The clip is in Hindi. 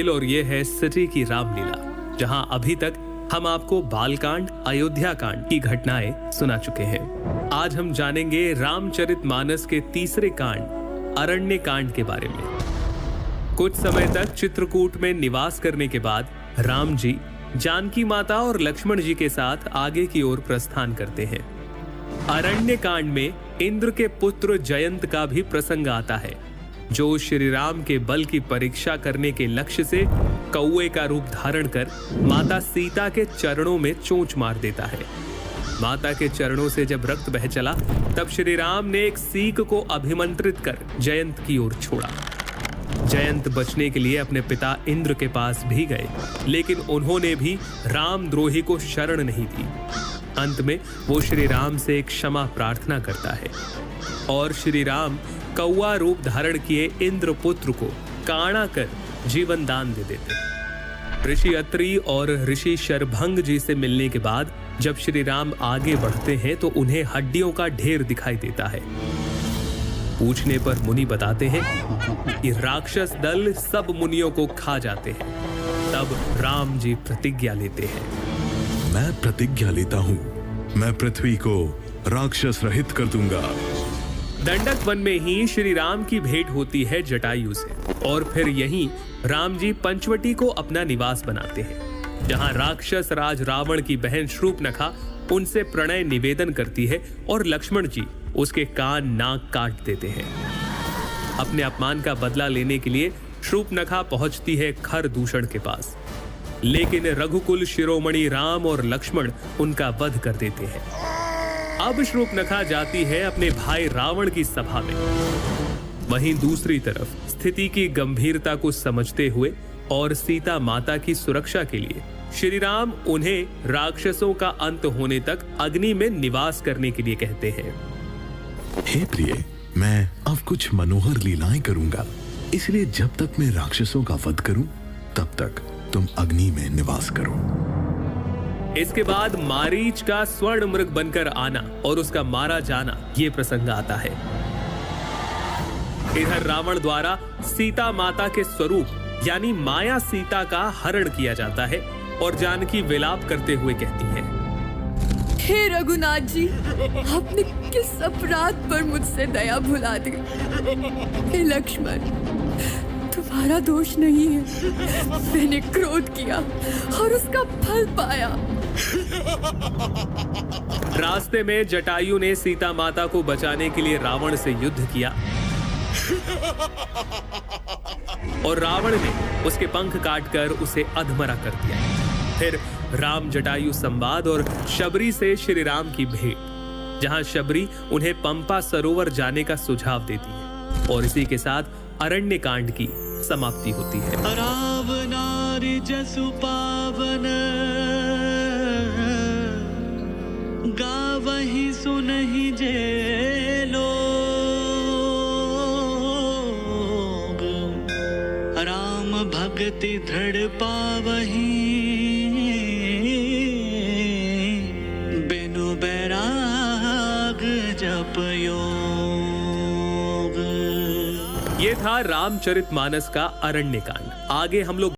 और ये है सिटी की रामलीला, जहां अभी तक हम आपको बालकांड, अयोध्या कांड की घटनाएं सुना चुके हैं। आज हम जानेंगे रामचरितमानस के तीसरे कांड अरण्य कांड के बारे में। कुछ समय तक चित्रकूट में निवास करने के बाद राम जी जानकी माता और लक्ष्मण जी के साथ आगे की ओर प्रस्थान करते हैं। अरण्य कांड में इंद्र के पुत्र जयंत का भी प्रसंग आता है, जो श्री राम के बल की परीक्षा करने के लक्ष्य से कौवे का रूप धारण कर माता सीता के चरणों में चोंच मार देता है। माता के चरणों से जब रक्त बह चला, तब श्री राम ने एक सीक को अभिमंत्रित कर जयंत की ओर छोड़ा। जयंत बचने के लिए अपने पिता इंद्र के पास भी गए, लेकिन उन्होंने भी रामद्रोही को शरण नहीं दी। अंत में वो श्री राम से क्षमा प्रार्थना करता है और श्री राम कौवा रूप धारण किए इंद्र पुत्र को काणा कर जीवन दान दे देते। ऋषि अत्रि और ऋषि शरभंग जी से मिलने के बाद जब श्री राम आगे बढ़ते हैं तो उन्हें हड्डियों का ढेर दिखाई देता है। पूछने पर मुनि बताते हैं कि राक्षस दल सब मुनियों को खा जाते हैं। तब राम जी प्रतिज्ञा लेते हैं, मैं प्रतिज्ञा लेता हूँ, मैं पृथ्वी को राक्षस रहित कर दूंगा। दंडक वन में ही श्री राम की भेंट होती है जटायु से, और फिर यहीं राम जी पंचवटी को अपना निवास बनाते हैं, जहां राक्षस राज रावण की बहन शूर्पणखा उनसे प्रणय निवेदन करती है और लक्ष्मण जी उसके कान नाक काट देते हैं। अपने अपमान का बदला लेने के लिए शूर्पणखा पहुंचती है खरदूषण के पास, लेकिन रघुकुल शिरोमणि राम और लक्ष्मण उनका वध कर देते हैं। अब शूर्पणखा जाती है अपने भाई रावण की सभा में। वहीं दूसरी तरफ स्थिति की गंभीरता को समझते हुए और सीता माता की सुरक्षा के लिए श्री राम उन्हें राक्षसों का अंत होने तक अग्नि में निवास करने के लिए कहते हैं। हे प्रिय, मैं अब कुछ मनोहर लीलाएं करूंगा, इसलिए जब तक मैं राक्षसों का वध करूं, तब तक तुम अग्नि में निवास करो। इसके बाद मारीच का स्वर्ण मृग बनकर आना और उसका मारा जाना, ये प्रसंग आता है। इधर रावण द्वारा सीता माता के स्वरूप यानी माया सीता का हरण किया जाता है और जानकी विलाप करते हुए कहती है, हे रघुनाथ जी, आपने किस अपराध पर मुझसे दया भुला दी। हे लक्ष्मण, तुम्हारा दोष नहीं है, मैंने क्रोध किया और उसका फल पाया। रास्ते में जटायु ने सीता माता को बचाने के लिए रावण से युद्ध किया और रावण ने उसके पंख काटकर उसे अधमरा कर दिया। फिर राम जटायु संवाद और शबरी से श्री राम की भेंट, जहां शबरी उन्हें पंपा सरोवर जाने का सुझाव देती है, और इसी के साथ अरण्य कांड की समाप्ति होती है। रावणारि जसु पावन, गावहि सुनहि जे लोग, राम भगति दृढ़ पावहि, बिनु बैराग जप योग। ये था रामचरितमानस का अरण्य कांड। आगे हम लोग